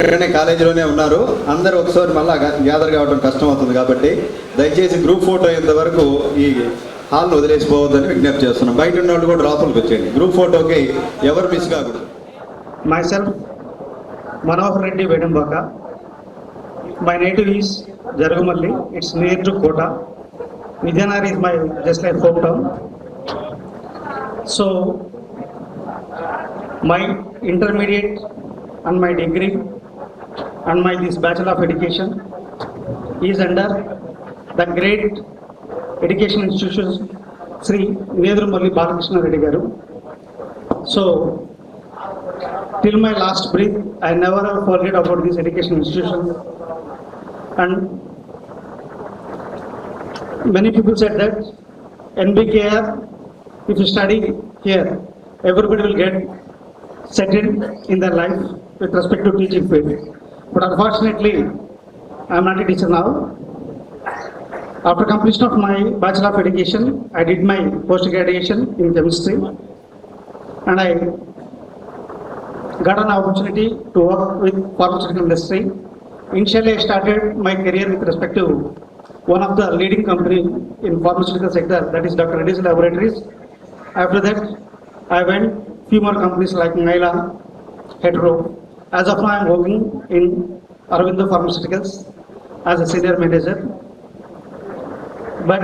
కాలేజీలోనే ఉన్నారు. అందరూ ఒకసారి మళ్ళీ గ్యాదర్ కావడం కష్టం అవుతుంది కాబట్టి దయచేసి గ్రూప్ ఫోటో అయ్యేంత వరకు ఈ హాల్ను వదిలేసిపోవద్దని విజ్ఞప్తి చేస్తున్నాం. బయట ఉన్న వాళ్ళు కూడా లోపలికి వచ్చేయండి. గ్రూప్ ఫోటోకి ఎవరు మిస్ కాకూడదు. Myself, Manohar Reddy Vedambaka. My native is Jaragumalli. It's near to Kota. Vijayanagara is my just like hometown. So, my intermediate and my degree and my this Bachelor of Education is under the great education institution Sri Nedurumalli Balakrishna Reddy Garu. So, till my last breath, I never ever forget about this education institution. And many people said that NBKR, if you study here, everybody will get settled in their life with respect to teaching field. But unfortunately, I am not a teacher now. After completion of my Bachelor of Education, I did my post-graduation in chemistry, and I got an opportunity to work with pharmaceutical industry. Initially, I started my career with respect to one of the leading company in pharmaceutical sector, that is Dr. Reddy's Laboratories. After that, I went few more companies like Naila, Hetero. As of now, I am working in Aurobindo Pharmaceuticals as a senior manager. But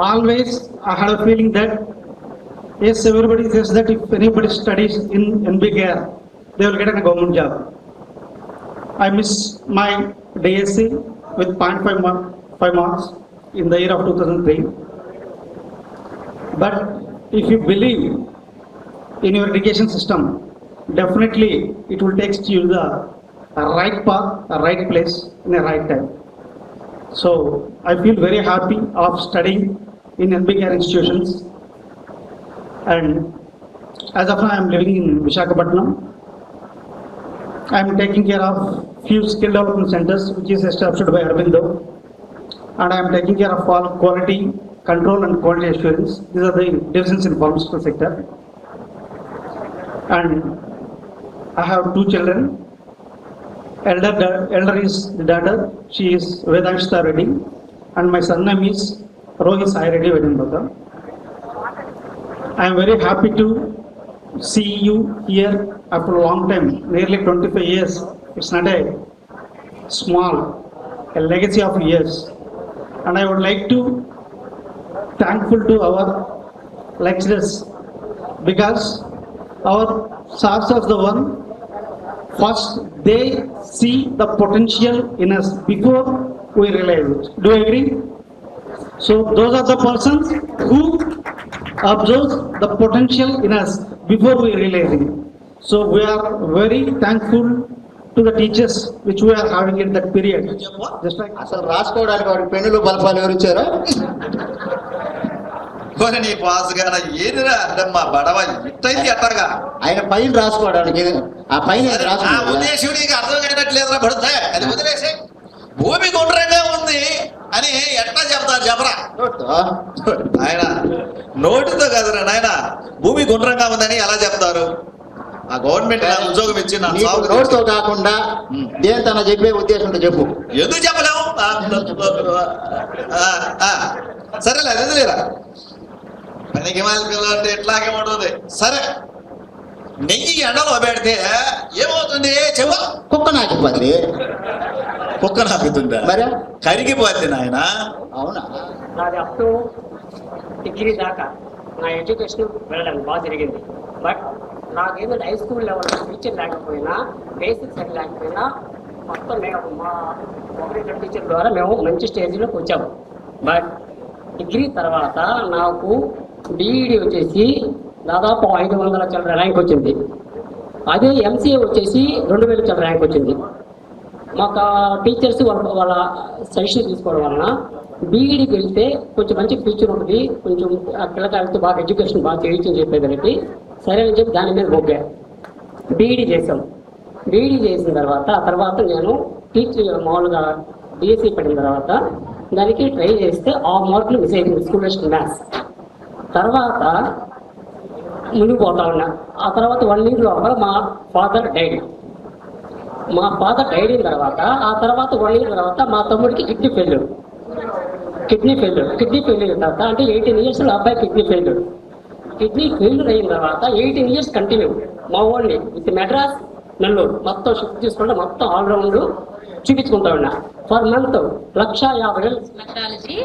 always I had a feeling that yes, everybody says that if anybody studies in NBKR, they will get a government job. I missed my DSC with 0.5 marks in the year of 2003. But if you believe in your education system, definitely it will take you to the right path, the right place, in the right time. So I feel very happy of studying in NBKR institutions. And as of now, I am living in Visakhapatnam. I am taking care of few skill development centers which is established by Aurobindo, and I am taking care of all quality control and quality assurance. These are the divisions in pharmaceutical sector. And I have two children. Elder is the daughter. She is Vedangshita Reddy, and my son name is Rohit Sai Reddy Vedambaka. I am very happy to see you here after a long time, nearly 25 years. It's not a small, a legacy of years. And I would like to thankful to our lecturers, because our stars are the one, first they see the potential in us before we realize it. Do you agree? So those are the persons who observe the potential in us before we realize it. So we are very thankful to the teachers which we are having in that period. Just like అసలు రాసుకోవడానికి వాడి పెన్నులు బల్పాలు ఎవరు ఇచ్చారా? నీ pass గా ఏదిరా మా బడవ ఇట్టయింది అట్టగా ఆయన పైన రాసుకోవడానికి ఆ పైన ఉద్దేశం నీకు అర్థం కానట్లేదురా పడుతా అది వదిలేసి భూమి గుండ్రంగా ఉంది అని ఎట్లా చెప్తారు చెప్పరా ఆయన నోటితో కదరా నాయన భూమి గుండ్రంగా ఉందని ఎలా చెప్తారు? ఆ గవర్నమెంట్ ఉద్యోగం ఇచ్చి నోటితో కాకుండా దేంతన చెప్పే ఉద్దేశంతో చెప్పు. ఎందుకు చెప్పలేము? సరేలే అది లేరా పనికి అంటే ఎట్లాగే ఉంటుంది. సరే, నెయ్యి ఎండలో పెడితే ఏమవుతుంది చెవ? కుక్క నాకిపోద్ది. కుక్క నాకుతుందా? మరి కరిగిపోద్ది నాయన. అవునా? నాది అప్ టు డిగ్రీ దాకా నా ఎడ్యుకేషన్ వెళ్ళడానికి బాగా జరిగింది. బట్ నాకేంటంటే హై స్కూల్ లెవెల్ టీచర్ లేకపోయినా, బేసిక్స్ అని లేకపోయినా, మొత్తం మేము మా ఒకరి టీచర్ ద్వారా మేము మంచి స్టేజ్లోకి వచ్చాము. బట్ డిగ్రీ తర్వాత నాకు బీఈడీ వచ్చేసి దాదాపు 500 చిల్లర ర్యాంక్ వచ్చింది. అదే ఎంసీఏ వచ్చేసి 2000 చిల్లర ర్యాంక్ వచ్చింది. మాకు టీచర్స్ వాళ్ళ సజెషన్ తీసుకోవడం వలన బీఈడీకి వెళ్తే కొంచెం మంచి ఫ్యూచర్ ఉంటుంది, కొంచెం పిల్లకాయలతో బాగా ఎడ్యుకేషన్ బాగా చేయొచ్చని చెప్పేదానికి సరే అని చెప్పి దాని మీద మొగ్గా బీఈడీ చేసాం. బీఈడీ చేసిన తర్వాత నేను టీచర్ మామూలుగా డిఎస్సి పడిన తర్వాత దానికి ట్రై చేస్తే 6 మార్కులు మిస్ అయింది స్కూల్ మ్యాథ్స్. తర్వాత ముందుకు పోతా ఉన్నా. ఆ తర్వాత 1 year లోపల మా ఫాదర్ డైడ్. మా ఫాదర్ డైడ్ అయిన తర్వాత ఆ తర్వాత 1 year తర్వాత మా తమ్ముడికి కిడ్నీ ఫెయిల్యూర్ అయిన తర్వాత అంటే 18 years అబ్బాయి కిడ్నీ ఫెయిల్యూర్ అయిన తర్వాత 18 years కంటిన్యూ మా ఓన్లీ విత్ మెడ్రాస్ నెల్లూరు మొత్తం షిఫ్ట్ తీసుకుంటే మొత్తం ఆల్రౌండ్ చూపించుకుంటా ఉన్నా. For month 1,50,000 Nephrology.